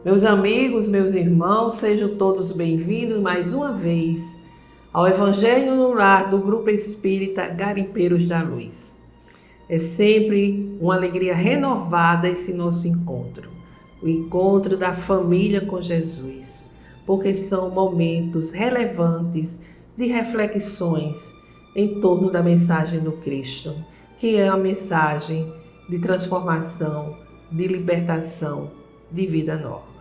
Meus amigos, meus irmãos, sejam todos bem-vindos mais uma vez ao Evangelho no Lar do Grupo Espírita Garimpeiros da Luz. É sempre uma alegria renovada esse nosso encontro, o encontro da família com Jesus, porque são momentos relevantes de reflexões em torno da mensagem do Cristo, que é a mensagem de transformação, de libertação, de vida nova.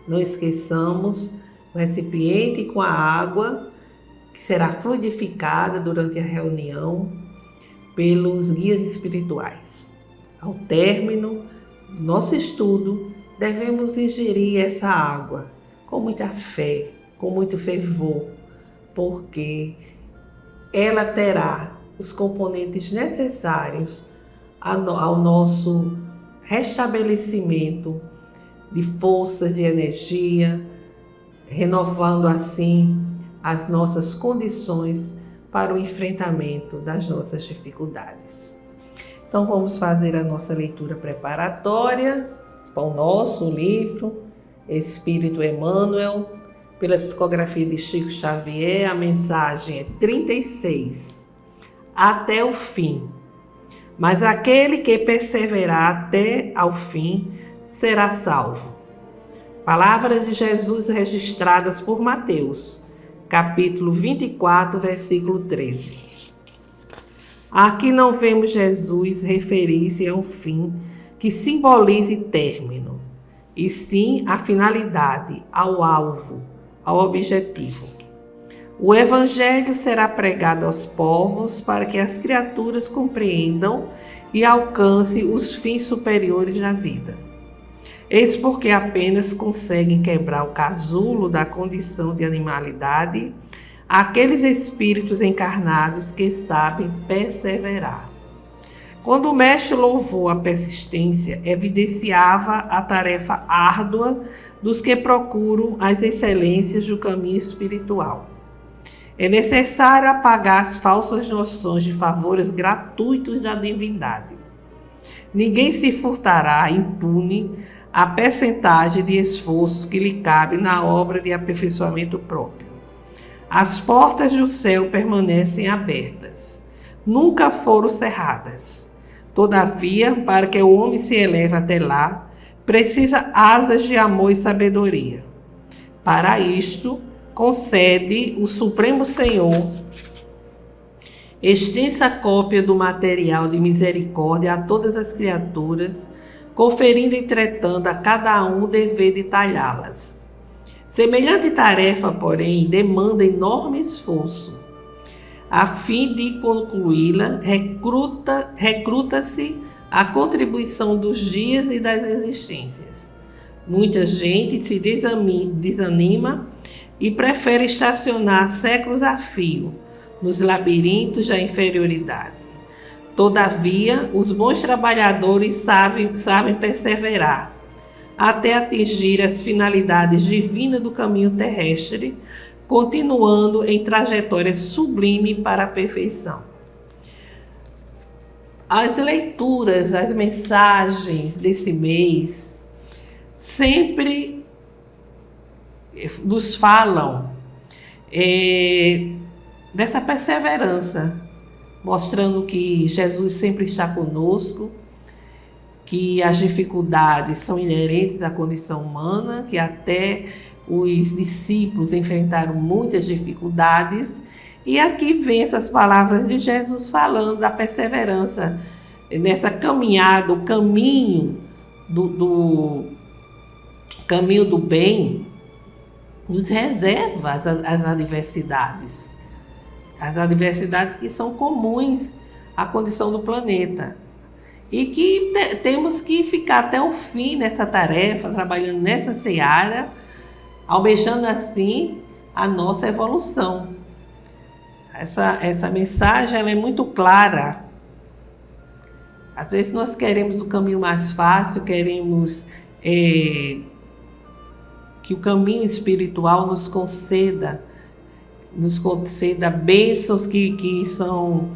Não esqueçamos o recipiente com a água, que será fluidificada durante a reunião pelos guias espirituais. Ao término do nosso estudo, devemos ingerir essa água com muita fé, com muito fervor, porque ela terá os componentes necessários ao nosso restabelecimento de forças, de energia, renovando assim as nossas condições para o enfrentamento das nossas dificuldades. Então vamos fazer a nossa leitura preparatória, Pão Nosso, o livro, Espírito Emmanuel, pela psicografia de Chico Xavier. A mensagem é 36, até o fim. Mas aquele que perseverar até ao fim será salvo. Palavras de Jesus registradas por Mateus, capítulo 24, versículo 13. Aqui não vemos Jesus referir-se a um fim que simbolize término, e sim a finalidade, ao alvo, ao objetivo. O Evangelho será pregado aos povos para que as criaturas compreendam e alcancem os fins superiores da vida. Eis porque apenas conseguem quebrar o casulo da condição de animalidade aqueles espíritos encarnados que sabem perseverar. Quando o mestre louvou a persistência, evidenciava a tarefa árdua dos que procuram as excelências do caminho espiritual. É necessário apagar as falsas noções de favores gratuitos da divindade. Ninguém se furtará impune a percentagem de esforço que lhe cabe na obra de aperfeiçoamento próprio. As portas do céu permanecem abertas, nunca foram cerradas. Todavia, para que o homem se eleve até lá, precisa asas de amor e sabedoria. Para isto, concede o Supremo Senhor extensa cópia do material de misericórdia a todas as criaturas, conferindo, entretanto, a cada um o dever de talhá-las. Semelhante tarefa, porém, demanda enorme esforço. A fim de concluí-la, recruta-se a contribuição dos dias e das existências. Muita gente se desanima e prefere estacionar séculos a fio nos labirintos da inferioridade. Todavia, os bons trabalhadores sabem perseverar até atingir as finalidades divinas do caminho terrestre, continuando em trajetória sublime para a perfeição. As leituras, as mensagens desse mês sempre nos falam dessa perseverança, mostrando que Jesus sempre está conosco, que as dificuldades são inerentes à condição humana, que até os discípulos enfrentaram muitas dificuldades. E aqui vem essas palavras de Jesus falando da perseverança nessa caminhada, o caminho do caminho do bem nos reserva as adversidades. As adversidades que são comuns à condição do planeta. E que temos que ficar até o fim nessa tarefa, trabalhando nessa seara, almejando assim a nossa evolução. Essa mensagem ela é muito clara. Às vezes nós queremos o caminho mais fácil, queremos que o caminho espiritual nos conceda bênçãos que são,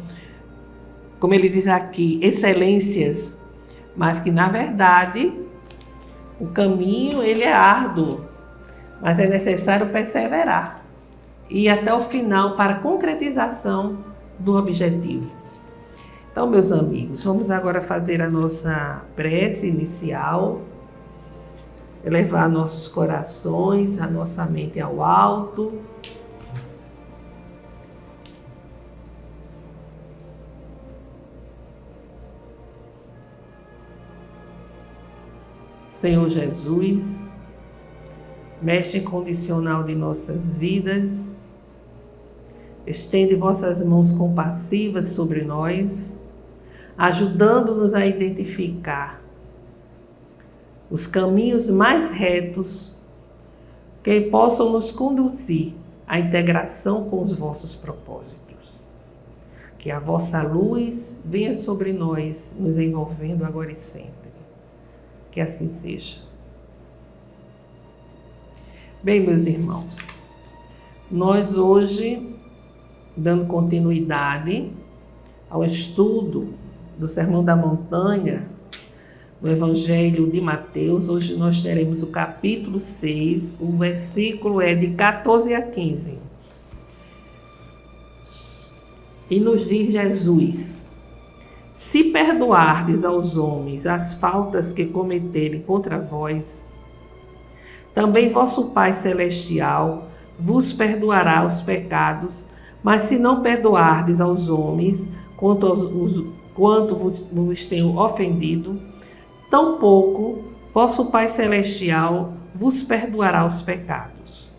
como ele diz aqui, excelências, mas que na verdade O caminho, ele é árduo, mas é necessário perseverar e ir até o final para a concretização do objetivo. Então, meus amigos, vamos agora fazer a nossa prece inicial, elevar nossos corações, a nossa mente ao alto. Senhor Jesus, Mestre incondicional de nossas vidas, estende vossas mãos compassivas sobre nós, ajudando-nos a identificar os caminhos mais retos que possam nos conduzir à integração com os vossos propósitos. Que a vossa luz venha sobre nós, nos envolvendo agora e sempre. Que assim seja. Bem, meus irmãos, nós hoje, dando continuidade ao estudo do Sermão da Montanha, no Evangelho de Mateus, hoje nós teremos o capítulo 6, o versículo é de 14 a 15. E nos diz Jesus: se perdoardes aos homens as faltas que cometerem contra vós, também vosso Pai Celestial vos perdoará os pecados. Mas se não perdoardes aos homens quanto vos tenham ofendido, tampouco vosso Pai Celestial vos perdoará os pecados.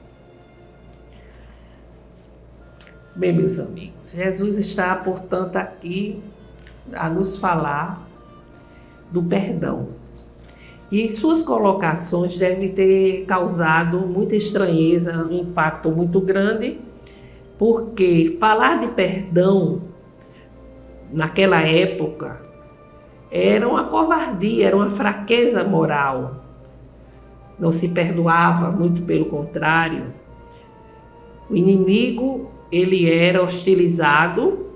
Bem, meus amigos, Jesus está, portanto, aqui a nos falar do perdão. E suas colocações devem ter causado muita estranheza, um impacto muito grande, porque falar de perdão naquela época era uma covardia, era uma fraqueza moral. Não se perdoava, muito pelo contrário. O inimigo, ele era hostilizado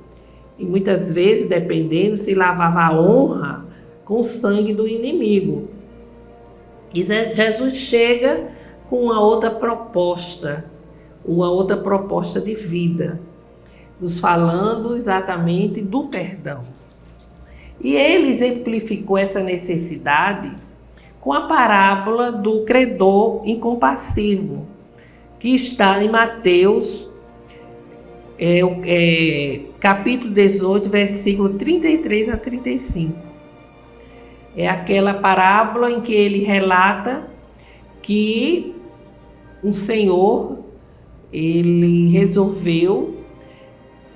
e muitas vezes, dependendo, se lavava a honra com o sangue do inimigo. E Jesus chega com uma outra proposta de vida, nos falando exatamente do perdão. E ele exemplificou essa necessidade com a parábola do credor incompassivo, que está em Mateus, capítulo 18, versículo 33 a 35. É aquela parábola em que ele relata que um senhor, ele resolveu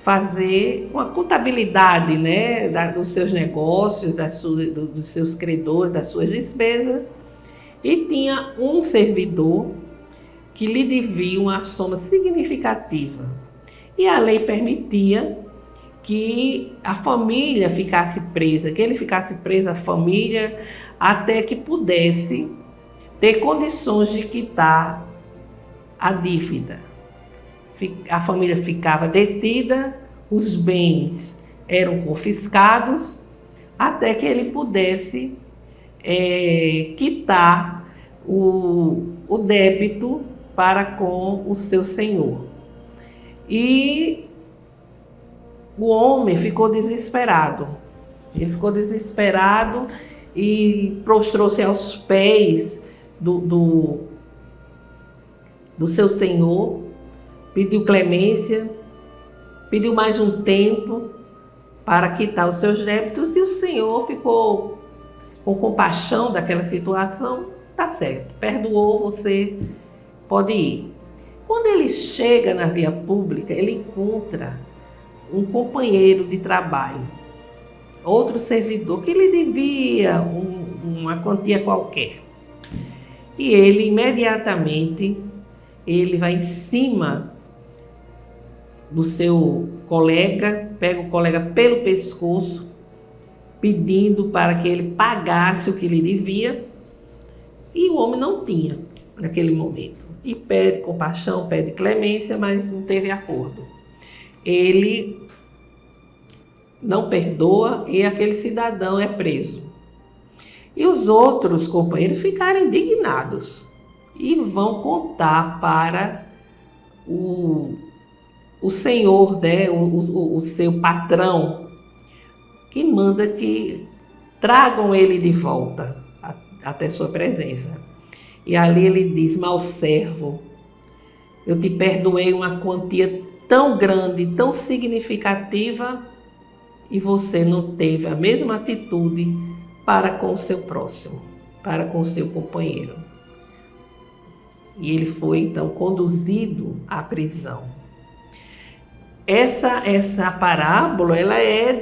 fazer uma contabilidade, né, dos seus negócios, dos seus credores, das suas despesas, e tinha um servidor que lhe devia uma soma significativa. E a lei permitia que a família ficasse presa, que ele ficasse preso, a família, até que pudesse ter condições de quitar a dívida. A família ficava detida, os bens eram confiscados, até que ele pudesse quitar o débito para com o seu senhor. E o homem ficou desesperado. Ele ficou desesperado e prostrou-se aos pés do seu senhor, pediu clemência, pediu mais um tempo para quitar os seus débitos, e o senhor ficou com compaixão daquela situação. Tá certo, perdoou, você pode ir. Quando ele chega na via pública, ele encontra um companheiro de trabalho, outro servidor, que lhe devia uma quantia qualquer. E ele imediatamente, ele vai em cima do seu colega, pega o colega pelo pescoço, pedindo para que ele pagasse o que lhe devia, e o homem não tinha naquele momento. E pede compaixão, pede clemência, mas não teve acordo. Ele não perdoa e aquele cidadão é preso. E os outros companheiros ficaram indignados e vão contar para o senhor, né, o seu patrão, que manda que tragam ele de volta até sua presença. E ali ele diz: mau servo, eu te perdoei uma quantia tão grande, tão significativa, e você não teve a mesma atitude para com o seu próximo, para com o seu companheiro. E ele foi então conduzido à prisão. Essa parábola, ela é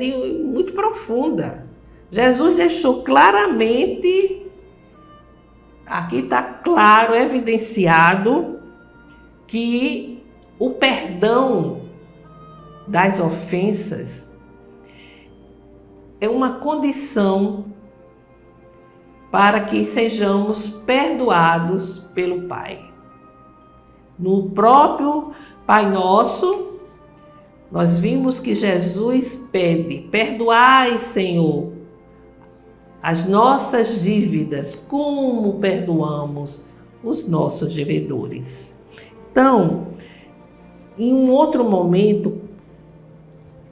muito profunda. Jesus deixou claramente, aqui está claro, evidenciado, que o perdão das ofensas é uma condição para que sejamos perdoados pelo Pai. No próprio Pai Nosso, nós vimos que Jesus pede: perdoai, Senhor, as nossas dívidas, como perdoamos os nossos devedores. Então, em um outro momento,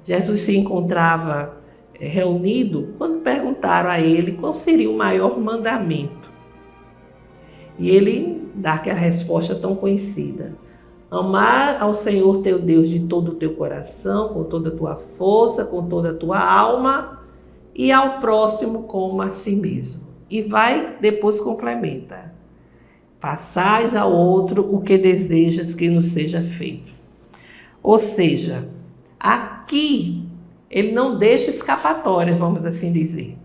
Jesus se encontrava reunido quando perguntaram a ele qual seria o maior mandamento. E ele dá aquela resposta tão conhecida: amar ao Senhor teu Deus de todo o teu coração, com toda a tua força, com toda a tua alma, e ao próximo como a si mesmo. E vai, depois complementa: façais ao outro o que desejas que nos seja feito. Ou seja, aqui ele não deixa escapatórias, vamos assim dizer.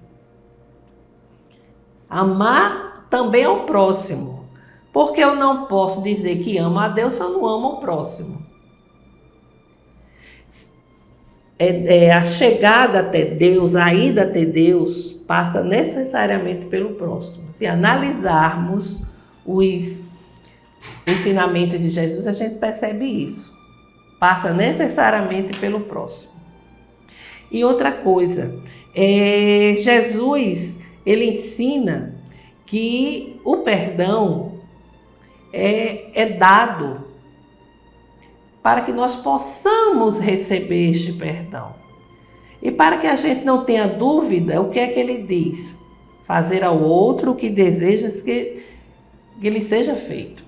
Amar também ao próximo, porque eu não posso dizer que amo a Deus se eu não amo o próximo. A chegada até Deus, a ida até Deus, passa necessariamente pelo próximo. Se analisarmos os ensinamentos de Jesus, a gente percebe isso. Passa necessariamente pelo próximo. E outra coisa, Jesus, ele ensina que o perdão é dado para que nós possamos receber este perdão. E para que a gente não tenha dúvida, o que é que ele diz? Fazer ao outro o que desejas que lhe seja feito.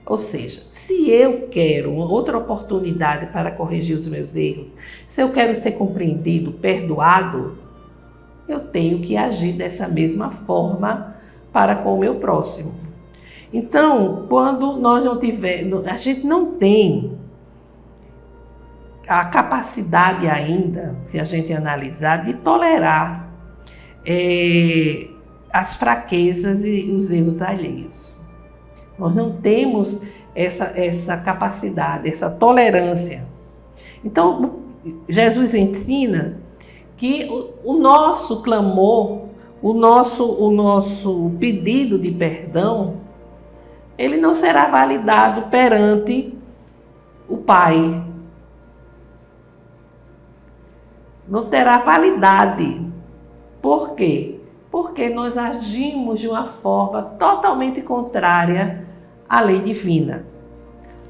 Ou seja, se eu quero uma outra oportunidade para corrigir os meus erros, se eu quero ser compreendido, perdoado, eu tenho que agir dessa mesma forma para com o meu próximo. Então, quando nós não tivermos, a gente não tem a capacidade ainda, se a gente analisar, de tolerar as fraquezas e os erros alheios. Nós não temos essa capacidade, essa tolerância. Então, Jesus ensina que o nosso clamor, o nosso pedido de perdão, ele não será validado perante o Pai. Não terá validade. Por quê? Porque nós agimos de uma forma totalmente contrária à lei divina.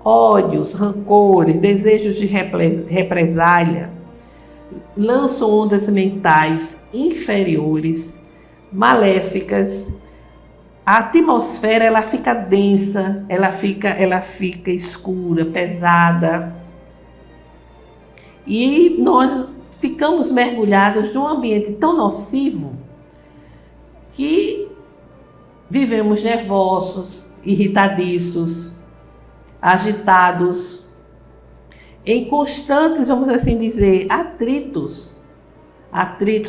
Ódios, rancores, desejos de represália lançam ondas mentais inferiores, maléficas. A atmosfera ela fica densa, ela fica escura, pesada. E nós ficamos mergulhados num ambiente tão nocivo que vivemos nervosos, irritadiços, agitados, em constantes, vamos assim dizer, atritos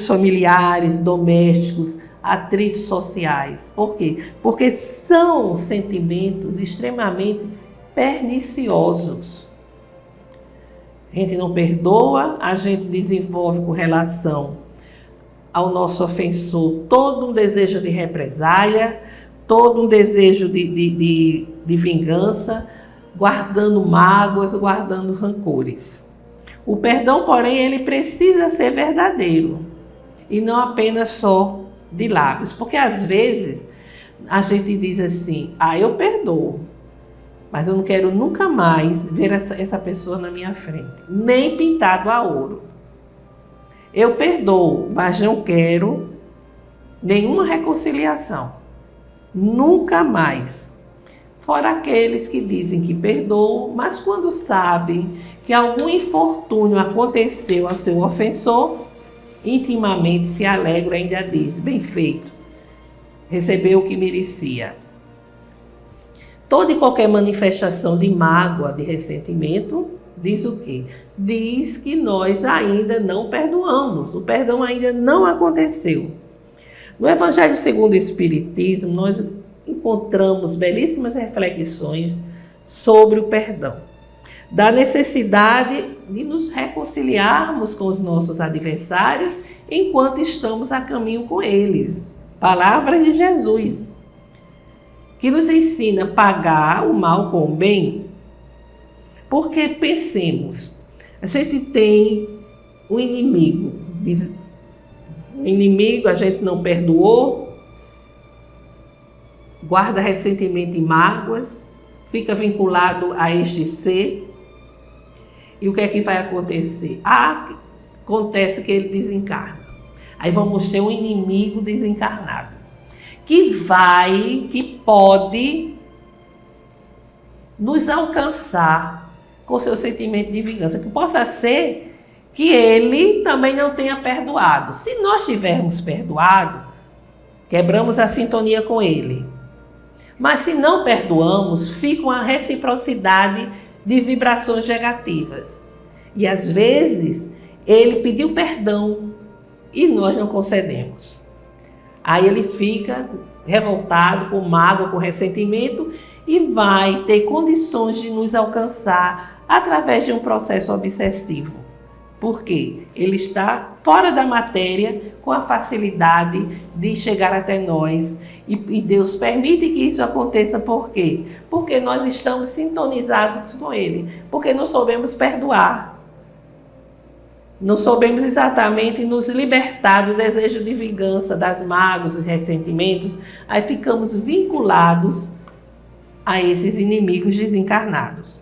familiares, domésticos, atritos sociais. Por quê? Porque são sentimentos extremamente perniciosos. A gente não perdoa, a gente desenvolve com relação ao nosso ofensor todo um desejo de represália, todo um desejo de vingança, guardando mágoas, guardando rancores. O perdão, porém, ele precisa ser verdadeiro e não apenas só de lábios, porque às vezes a gente diz assim, eu perdoo, mas eu não quero nunca mais ver essa pessoa na minha frente, nem pintado a ouro. Eu perdoo, mas não quero nenhuma reconciliação, nunca mais. Fora aqueles que dizem que perdoam, mas quando sabem que algum infortúnio aconteceu ao seu ofensor, intimamente se alegram e ainda diz, bem feito, recebeu o que merecia. Toda e qualquer manifestação de mágoa, de ressentimento, diz o quê? Diz que nós ainda não perdoamos, o perdão ainda não aconteceu. No Evangelho segundo o Espiritismo, nós encontramos belíssimas reflexões sobre o perdão, da necessidade de nos reconciliarmos com os nossos adversários enquanto estamos a caminho com eles. Palavras de Jesus, que nos ensina a pagar o mal com o bem. Porque pensemos, a gente tem um inimigo, a gente não perdoou, guarda ressentimento e mágoas, fica vinculado a este ser. E o que é que vai acontecer? Acontece que ele desencarna. Aí vamos ter um inimigo desencarnado, que pode nos alcançar com seu sentimento de vingança, que possa ser que ele também não tenha perdoado. Se nós tivermos perdoado, quebramos a sintonia com ele. Mas se não perdoamos, fica uma reciprocidade de vibrações negativas. E às vezes ele pediu perdão e nós não concedemos. Aí ele fica revoltado, com mágoa, com ressentimento e vai ter condições de nos alcançar através de um processo obsessivo. Por quê? Ele está fora da matéria com a facilidade de chegar até nós. E Deus permite que isso aconteça. Por quê? Porque nós estamos sintonizados com Ele. Porque não soubemos perdoar. Não soubemos exatamente nos libertar do desejo de vingança, das mágoas, dos ressentimentos. Aí ficamos vinculados a esses inimigos desencarnados.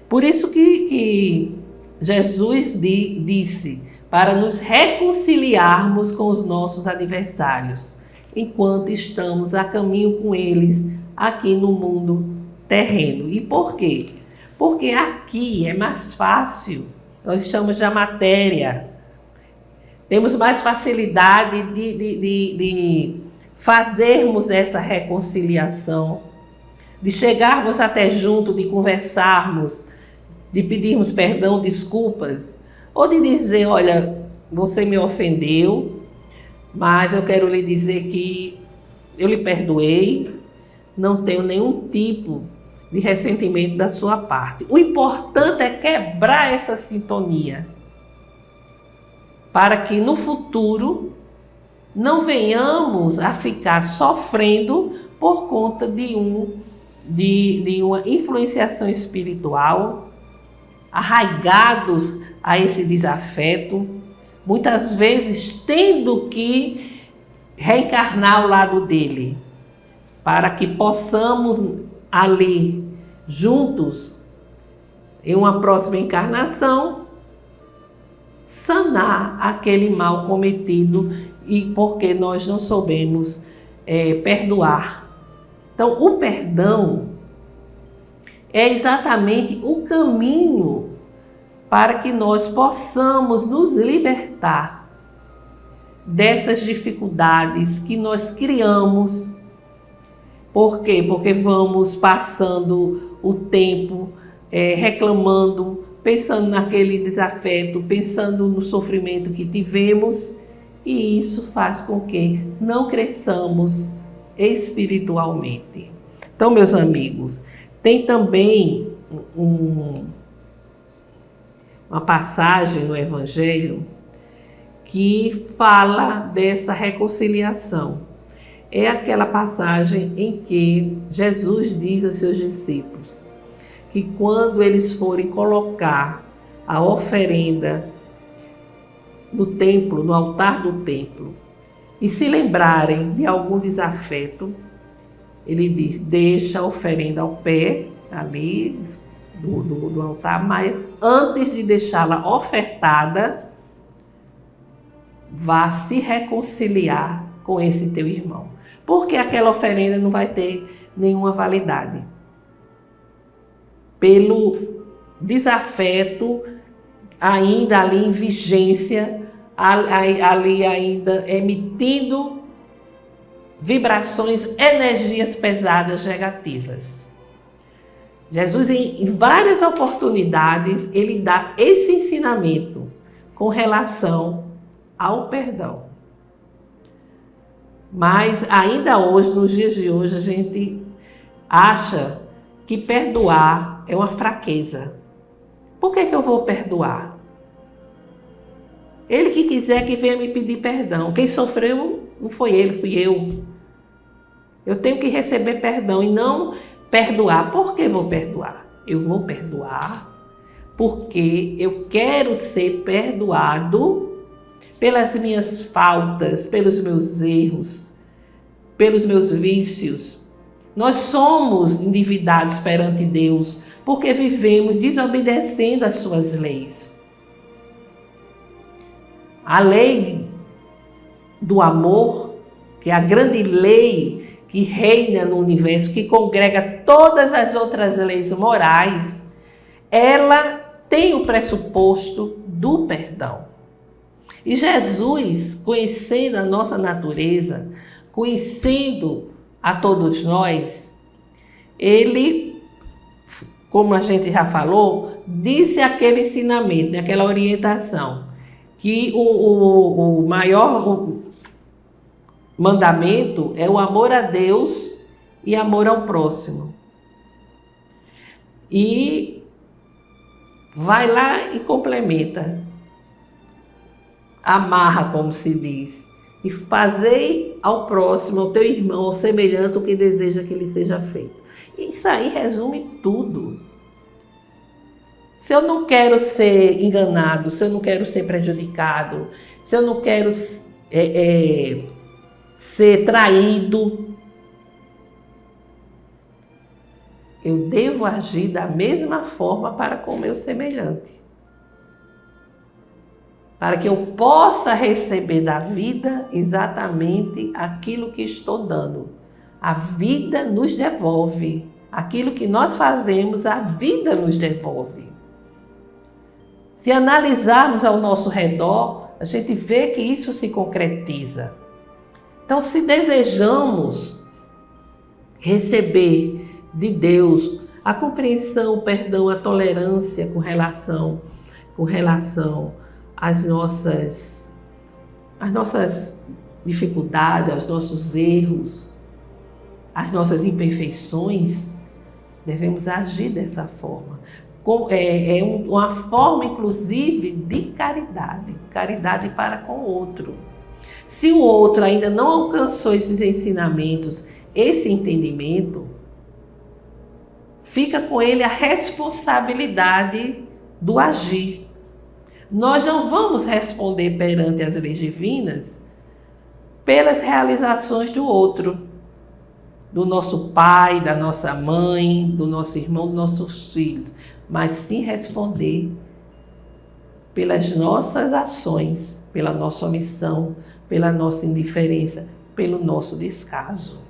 Por isso que Jesus disse para nos reconciliarmos com os nossos adversários, enquanto estamos a caminho com eles aqui no mundo terreno. E por quê? Porque aqui é mais fácil, nós estamos na matéria, temos mais facilidade de fazermos essa reconciliação, de chegarmos até junto, de conversarmos, de pedirmos perdão, desculpas, ou de dizer, olha, você me ofendeu, mas eu quero lhe dizer que eu lhe perdoei, não tenho nenhum tipo de ressentimento da sua parte. O importante é quebrar essa sintonia, para que no futuro não venhamos a ficar sofrendo por conta de uma influenciação espiritual, arraigados a esse desafeto, muitas vezes tendo que reencarnar ao lado dele, para que possamos ali, juntos, em uma próxima encarnação, sanar aquele mal cometido e porque nós não soubemos perdoar. Então, o perdão é exatamente o caminho para que nós possamos nos libertar dessas dificuldades que nós criamos. Por quê? Porque vamos passando o tempo reclamando, pensando naquele desafeto, pensando no sofrimento que tivemos, e isso faz com que não cresçamos espiritualmente. Então, meus amigos, tem também uma passagem no Evangelho que fala dessa reconciliação. É aquela passagem em que Jesus diz aos seus discípulos que quando eles forem colocar a oferenda no templo, no altar do templo, e se lembrarem de algum desafeto, ele diz, deixa a oferenda ao pé, ali do altar, mas antes de deixá-la ofertada, vá se reconciliar com esse teu irmão. Porque aquela oferenda não vai ter nenhuma validade. Pelo desafeto, ainda ali em vigência, ali ainda emitindo vibrações, energias pesadas negativas. Jesus, em várias oportunidades, ele dá esse ensinamento com relação ao perdão. Mas ainda hoje, nos dias de hoje, a gente acha que perdoar é uma fraqueza. Por que eu vou perdoar? Ele que quiser que venha me pedir perdão. Quem sofreu não foi ele, fui eu. Eu tenho que receber perdão e não perdoar. Por que vou perdoar? Eu vou perdoar porque eu quero ser perdoado pelas minhas faltas, pelos meus erros, pelos meus vícios. Nós somos endividados perante Deus porque vivemos desobedecendo às suas leis. A lei do amor, que é a grande lei que reina no universo, que congrega todas as outras leis morais, ela tem o pressuposto do perdão. E Jesus, conhecendo a nossa natureza, conhecendo a todos nós, ele, como a gente já falou, disse aquele ensinamento, aquela orientação, que o maior mandamento é o amor a Deus e amor ao próximo. E vai lá e complementa. Amarra, como se diz, e fazei ao próximo, ao teu irmão, ao semelhante, o que deseja que lhe seja feito. Isso aí resume tudo. Se eu não quero ser enganado, se eu não quero ser prejudicado, se eu não quero ser traído, eu devo agir da mesma forma para com o meu semelhante. Para que eu possa receber da vida exatamente aquilo que estou dando. A vida nos devolve. Aquilo que nós fazemos, a vida nos devolve. Se analisarmos ao nosso redor, a gente vê que isso se concretiza. Então, se desejamos receber de Deus a compreensão, o perdão, a tolerância com relação às nossas dificuldades, aos nossos erros, às nossas imperfeições, devemos agir dessa forma. Uma forma, inclusive, de caridade para com o outro. Se o outro ainda não alcançou esses ensinamentos, esse entendimento, fica com ele a responsabilidade do agir. Nós não vamos responder perante as leis divinas pelas realizações do outro, do nosso pai, da nossa mãe, do nosso irmão, dos nossos filhos, mas sim responder pelas nossas ações, pela nossa omissão, pela nossa indiferença, pelo nosso descaso.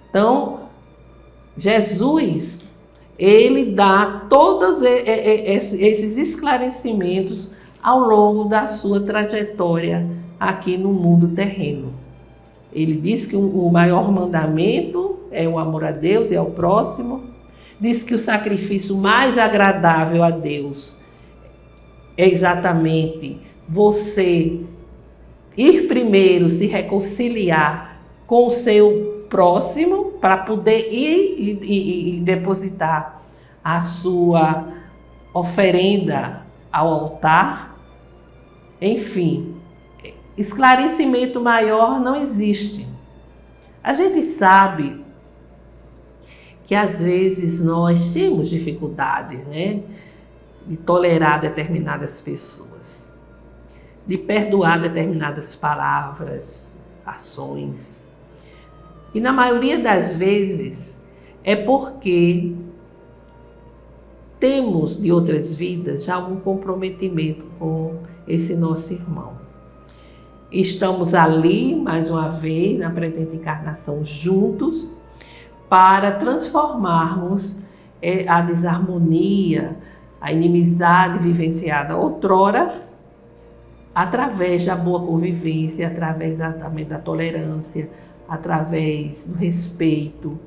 Então, Jesus, ele dá todos esses esclarecimentos ao longo da sua trajetória aqui no mundo terreno. Ele diz que o maior mandamento é o amor a Deus e ao próximo. Diz que o sacrifício mais agradável a Deus é exatamente você ir primeiro se reconciliar com o seu próximo para poder ir e depositar a sua oferenda ao altar. Enfim, esclarecimento maior não existe. A gente sabe que às vezes nós temos dificuldade, né, de tolerar determinadas pessoas, de perdoar determinadas palavras, ações. E na maioria das vezes é porque temos de outras vidas já algum comprometimento com esse nosso irmão. Estamos ali, mais uma vez, na presente encarnação juntos, para transformarmos a desarmonia, a inimizade vivenciada outrora, através da boa convivência, através também da tolerância, através do respeito,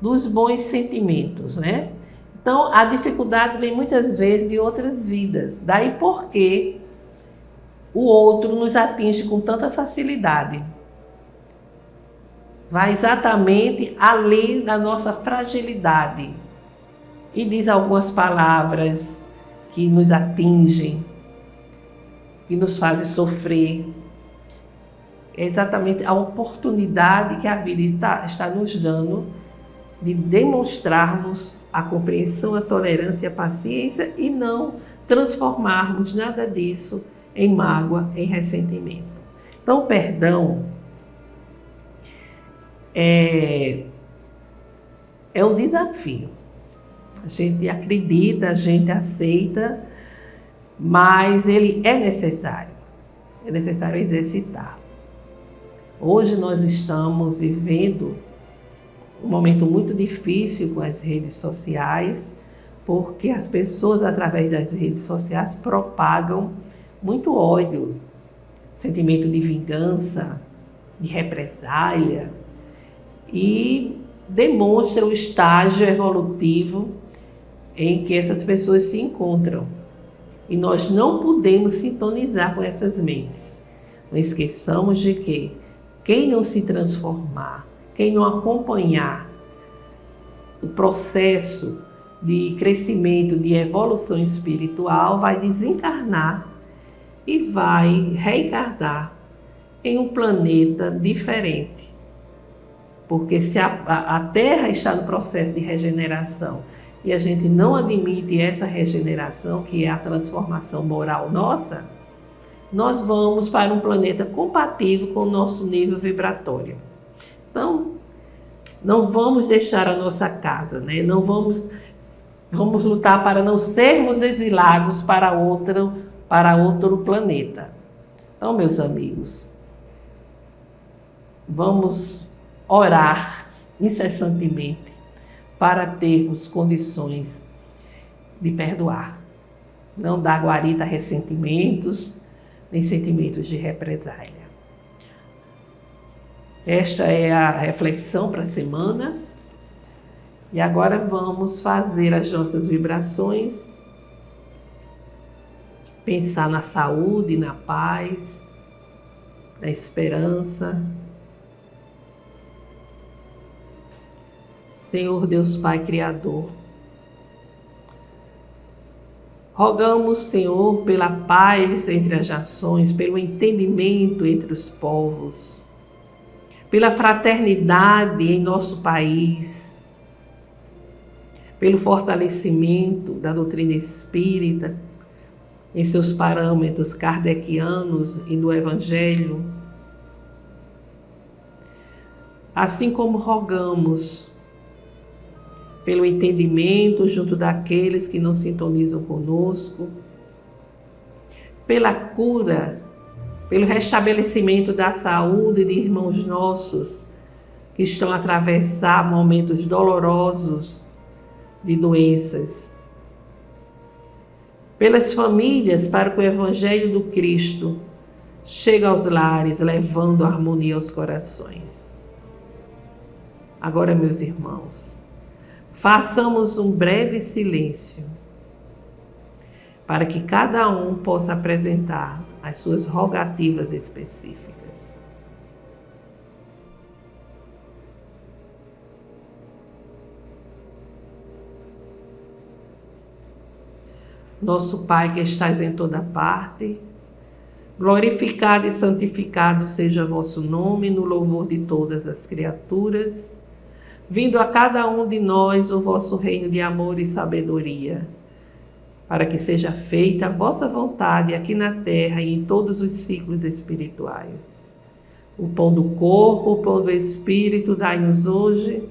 dos bons sentimentos, né? Então, a dificuldade vem muitas vezes de outras vidas. Daí porque o outro nos atinge com tanta facilidade. Vai exatamente além da nossa fragilidade. E diz algumas palavras que nos atingem, que nos fazem sofrer. É exatamente a oportunidade que a vida está nos dando de demonstrarmos a compreensão, a tolerância, a paciência e não transformarmos nada disso em mágoa, em ressentimento. Então, o perdão é um desafio. A gente acredita, a gente aceita, mas ele é necessário exercitar. Hoje nós estamos vivendo um momento muito difícil com as redes sociais, porque as pessoas, através das redes sociais, propagam muito ódio, sentimento de vingança, de represália, e demonstra o estágio evolutivo em que essas pessoas se encontram. E nós não podemos sintonizar com essas mentes. Não esqueçamos de que quem não se transformar, quem não acompanhar o processo de crescimento, de evolução espiritual, vai desencarnar e vai reencarnar em um planeta diferente. Porque se a Terra está no processo de regeneração e a gente não admite essa regeneração, que é a transformação moral nossa, nós vamos para um planeta compatível com o nosso nível vibratório. Então, não vamos deixar a nossa casa, né? Não vamos lutar para não sermos exilados para outro planeta. Então, meus amigos, vamos orar incessantemente para termos condições de perdoar. Não dar guarida a ressentimentos, nem sentimentos de represália. Esta é a reflexão para a semana. E agora vamos fazer as nossas vibrações. Pensar na saúde, na paz, na esperança. Senhor Deus Pai Criador, rogamos, Senhor, pela paz entre as nações, pelo entendimento entre os povos, pela fraternidade em nosso país, pelo fortalecimento da doutrina espírita em seus parâmetros kardecianos e do Evangelho. Assim como rogamos pelo entendimento junto daqueles que não sintonizam conosco, pela cura, pelo restabelecimento da saúde de irmãos nossos que estão a atravessar momentos dolorosos de doenças, pelas famílias, para que o Evangelho do Cristo chegue aos lares, levando harmonia aos corações. Agora, meus irmãos, façamos um breve silêncio para que cada um possa apresentar as suas rogativas específicas. Nosso Pai que estás em toda parte, glorificado e santificado seja vosso nome no louvor de todas as criaturas, vindo a cada um de nós o vosso reino de amor e sabedoria, para que seja feita a vossa vontade aqui na terra e em todos os ciclos espirituais. O pão do corpo, o pão do Espírito, dai-nos hoje.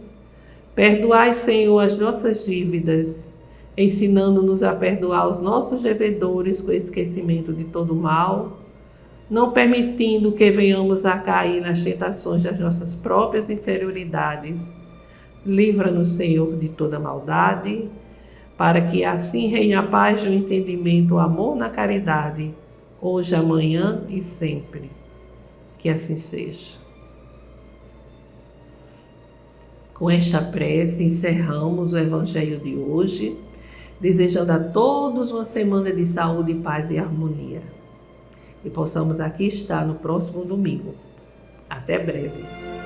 Perdoai, Senhor, as nossas dívidas, ensinando-nos a perdoar os nossos devedores com esquecimento de todo mal, não permitindo que venhamos a cair nas tentações das nossas próprias inferioridades. Livra-nos, Senhor, de toda maldade, para que assim reine a paz do entendimento, o amor na caridade, hoje, amanhã e sempre. Que assim seja. Com esta prece, encerramos o Evangelho de hoje, desejando a todos uma semana de saúde, paz e harmonia. E possamos aqui estar no próximo domingo. Até breve.